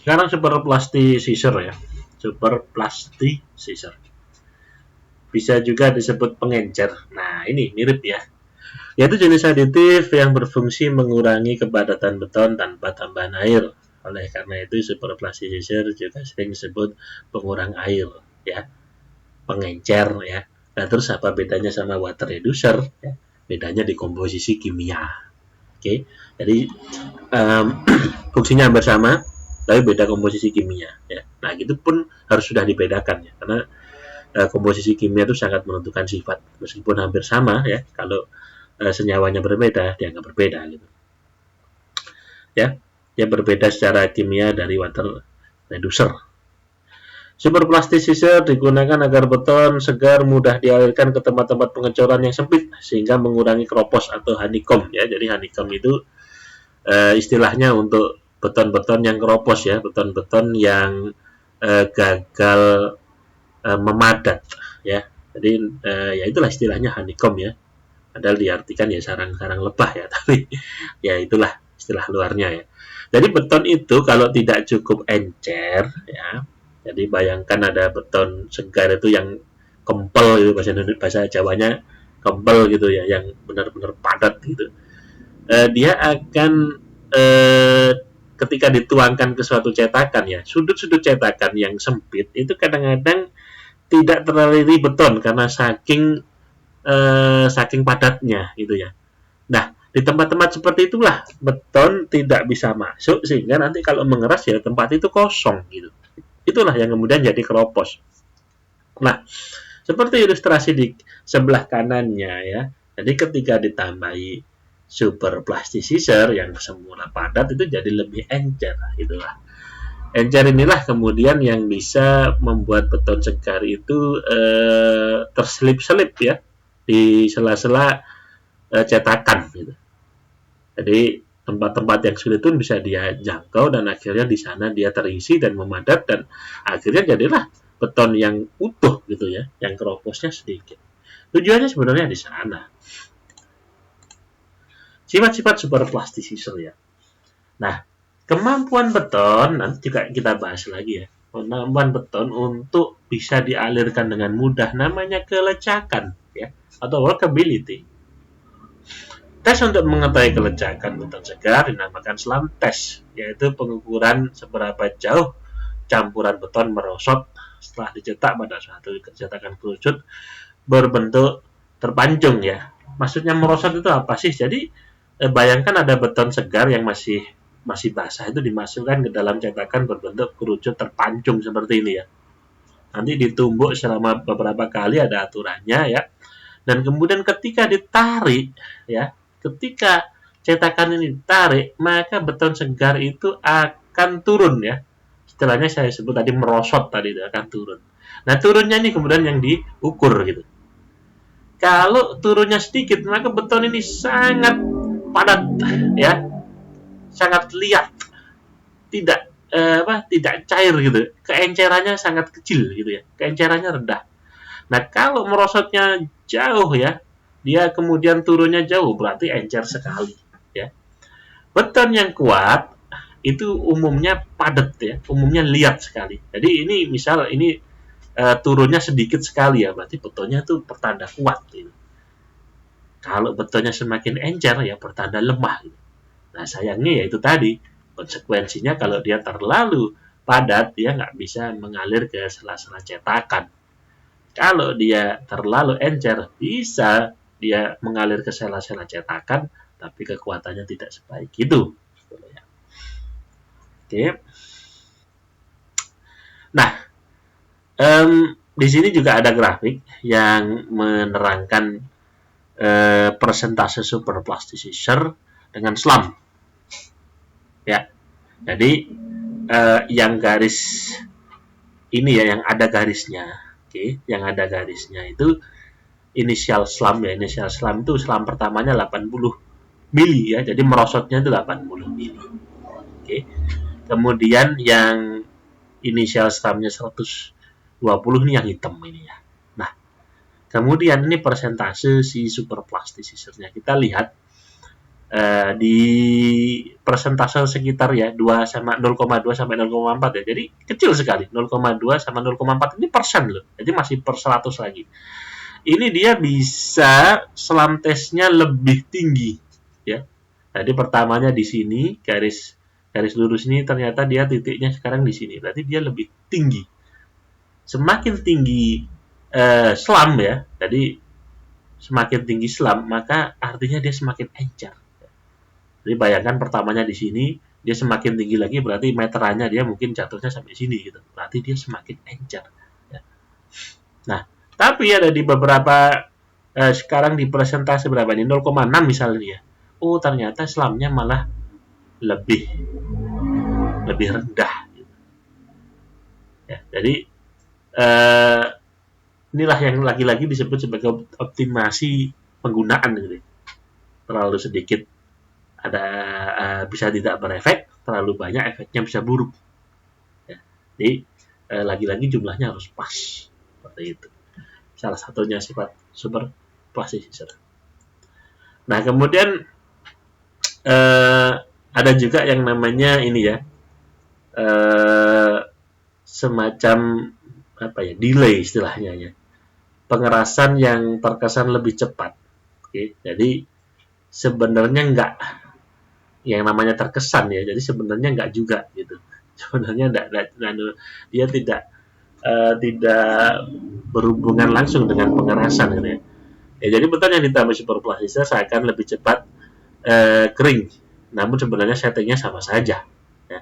Sekarang super plasticizar ya. Super plasticizar. Bisa juga disebut pengencer. Nah, ini mirip ya. Yaitu jenis aditif yang berfungsi mengurangi kepadatan beton tanpa tambahan air. Oleh karena itu, super plasticizar juga sering disebut pengurang air, ya, pengencer, ya. Nah, terus apa bedanya sama water reducer? Ya, bedanya di komposisi kimia. Oke, jadi fungsinya hampir sama, tapi beda komposisi kimia. Ya. Nah, gitu pun harus sudah dibedakan ya, karena komposisi kimia itu sangat menentukan sifat. Meskipun hampir sama ya, kalau senyawanya berbeda, dianggap berbeda gitu. Ya, yang berbeda secara kimia dari water reducer. Super plasticizar digunakan agar beton segar mudah dialirkan ke tempat-tempat pengecoran yang sempit sehingga mengurangi keropos atau honeycomb ya. Jadi honeycomb itu istilahnya untuk beton-beton yang keropos ya, beton-beton yang gagal memadat ya. Jadi ya itulah istilahnya honeycomb ya. Padahal diartikan ya sarang-sarang lebah ya, tapi ya itulah istilah luarnya ya. Jadi beton itu kalau tidak cukup encer ya. Jadi bayangkan ada beton segar itu yang kempel gitu, bahasa Jawanya kempel gitu ya, yang benar-benar padat gitu. Dia akan ketika dituangkan ke suatu cetakan ya, sudut-sudut cetakan yang sempit itu kadang-kadang tidak teraliri beton karena saking padatnya gitu ya. Nah, di tempat-tempat seperti itulah beton tidak bisa masuk sehingga nanti kalau mengeras ya tempat itu kosong gitu. Itulah yang kemudian jadi keropos. Nah, seperti ilustrasi di sebelah kanannya ya. Jadi ketika ditambahi super plasticizar yang semula padat itu jadi lebih encer itulah. Encer inilah kemudian yang bisa membuat beton segar itu terselip-selip ya di sela-sela cetakan gitu. Jadi tempat-tempat yang sulit pun bisa dia jangkau dan akhirnya di sana dia terisi dan memadat dan akhirnya jadilah beton yang utuh gitu ya, yang keroposnya sedikit. Tujuannya sebenarnya di sana. Sifat-sifat super plasticizar ya. Nah, kemampuan beton nanti juga kita bahas lagi ya. Kemampuan beton untuk bisa dialirkan dengan mudah namanya kelecakan ya atau workability. Tes untuk mengetahui kelecakan beton segar dinamakan slam test, yaitu pengukuran seberapa jauh campuran beton merosot setelah dicetak pada suatu cetakan kerucut berbentuk terpancung ya. Maksudnya merosot itu apa sih? Jadi bayangkan ada beton segar yang masih basah itu dimasukkan ke dalam cetakan berbentuk kerucut terpancung seperti ini ya. Nanti ditumbuk selama beberapa kali, ada aturannya ya. Dan kemudian ketika ditarik ya, ketika cetakan ini ditarik, maka beton segar itu akan turun ya. Istilahnya saya sebut tadi merosot tadi itu akan turun. Nah, turunnya ini kemudian yang diukur gitu. Kalau turunnya sedikit, maka beton ini sangat padat ya, sangat liat, tidak tidak cair gitu. Keencerannya sangat kecil gitu ya. Keencerannya rendah. Nah, kalau merosotnya jauh ya, dia kemudian turunnya jauh, berarti encer sekali ya. Beton yang kuat itu umumnya padat ya, umumnya liat sekali. Jadi ini misal ini turunnya sedikit sekali ya, berarti betonnya itu pertanda kuat gitu. Kalau betonnya semakin encer ya pertanda lemah gitu. Nah, sayangnya ya itu tadi, konsekuensinya kalau dia terlalu padat dia nggak bisa mengalir ke sela-sela cetakan. Kalau dia terlalu encer, bisa dia mengalir ke sela-sela cetakan, tapi kekuatannya tidak sebaik itu. Oke. Nah, di sini juga ada grafik yang menerangkan persentase super plasticizar dengan slam. Ya, jadi yang garis ini ya, yang ada garisnya, oke, yang ada garisnya itu inisial slam ya. Inisial slam itu slam pertamanya 80 mili ya, jadi merosotnya itu 80 mili. Oke. Kemudian yang inisial slamnya 120 ini yang hitam ini ya. Nah, kemudian ini persentase si super plasticizarnya. Kita lihat di persentase sekitar ya 0,2 sampai 0,4 ya. Jadi kecil sekali. 0,2 sama 0,4 ini persen loh. Jadi masih per 100 lagi. Ini dia bisa selam tesnya lebih tinggi ya. Tadi pertamanya di sini garis lurus ini ternyata dia titiknya sekarang di sini. Berarti dia lebih tinggi. Semakin tinggi selam ya. Jadi semakin tinggi selam maka artinya dia semakin encer. Jadi bayangkan pertamanya di sini dia semakin tinggi lagi berarti meterannya dia mungkin jatuhnya sampai sini gitu. Berarti dia semakin encer. Ya. Nah, tapi ada di beberapa sekarang di persentase berapa ini 0,6 misalnya. Oh ternyata selamnya malah lebih rendah. Ya, jadi inilah yang lagi-lagi disebut sebagai optimasi penggunaan gitu. Terlalu sedikit ada bisa tidak berefek, terlalu banyak efeknya bisa buruk. Ya, jadi lagi-lagi jumlahnya harus pas seperti itu. Salah satunya sifat super plastisism. Nah kemudian ada juga yang namanya ini ya semacam apa ya delay istilahnya ya, pengerasan yang terkesan lebih cepat. Oke, jadi sebenarnya enggak yang namanya terkesan ya, jadi sebenarnya enggak juga gitu. Sebenarnya enggak dia tidak berhubungan langsung dengan pengerasan gitu ya. Ya jadi betul yang ditambah superplastisnya seakan lebih cepat kering, namun sebenarnya settingnya sama saja. Ya.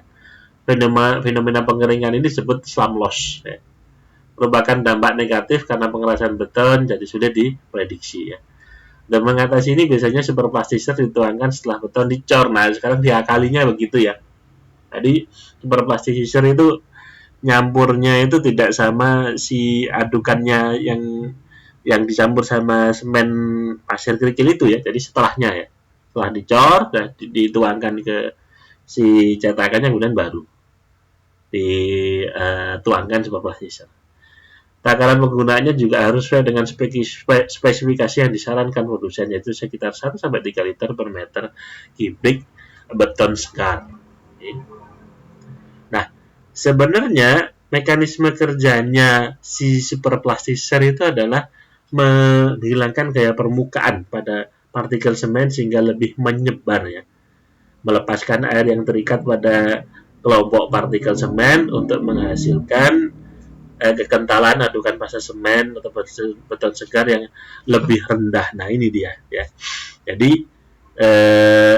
Fenomena pengeringan ini disebut slump loss. Ya. Merupakan dampak negatif karena pengerasan beton jadi sulit diprediksi ya. Dan mengatasi ini biasanya superplasticizer dituangkan setelah beton dicor. Nah sekarang diakalinya begitu ya. Jadi superplasticizer itu nyampurnya itu tidak sama si adukannya yang dicampur sama semen pasir kerikil itu ya. Jadi setelahnya ya. Setelah dicor dan dituangkan ke si cetakannya kemudian baru dituangkan superplasticizer. Takaran penggunaannya juga harus sesuai dengan spesifikasi yang disarankan produsen, yaitu sekitar 1-3 liter per meter kubik beton sekat. Nah, sebenarnya mekanisme kerjanya si superplasticizer itu adalah menghilangkan gaya permukaan pada partikel semen sehingga lebih menyebar ya. Melepaskan air yang terikat pada kelompok partikel semen untuk menghasilkan kekentalan adukan pasta semen atau beton segar yang lebih rendah. Nah ini dia ya. Jadi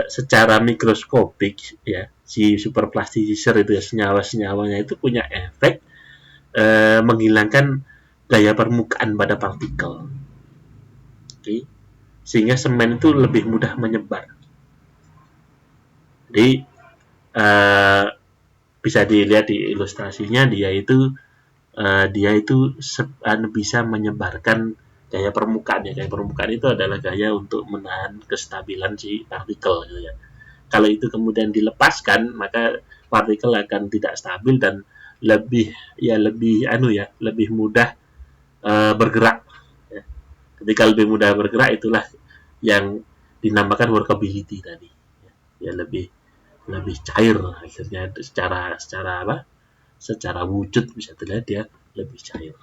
secara mikroskopik ya si superplasticizer itu ya senyawa-senyawanya itu punya efek menghilangkan gaya permukaan pada partikel. Oke. Sehingga semen itu lebih mudah menyebar. Jadi bisa dilihat di ilustrasinya dia itu bisa menyebarkan gaya permukaan ya. Gaya permukaan itu adalah gaya untuk menahan kestabilan si partikel gitu ya. Kalau itu kemudian dilepaskan maka partikel akan tidak stabil dan lebih mudah bergerak ya. Ketika lebih mudah bergerak itulah yang dinamakan workability tadi ya, lebih cair akhirnya secara wujud bisa dilihat dia lebih cair.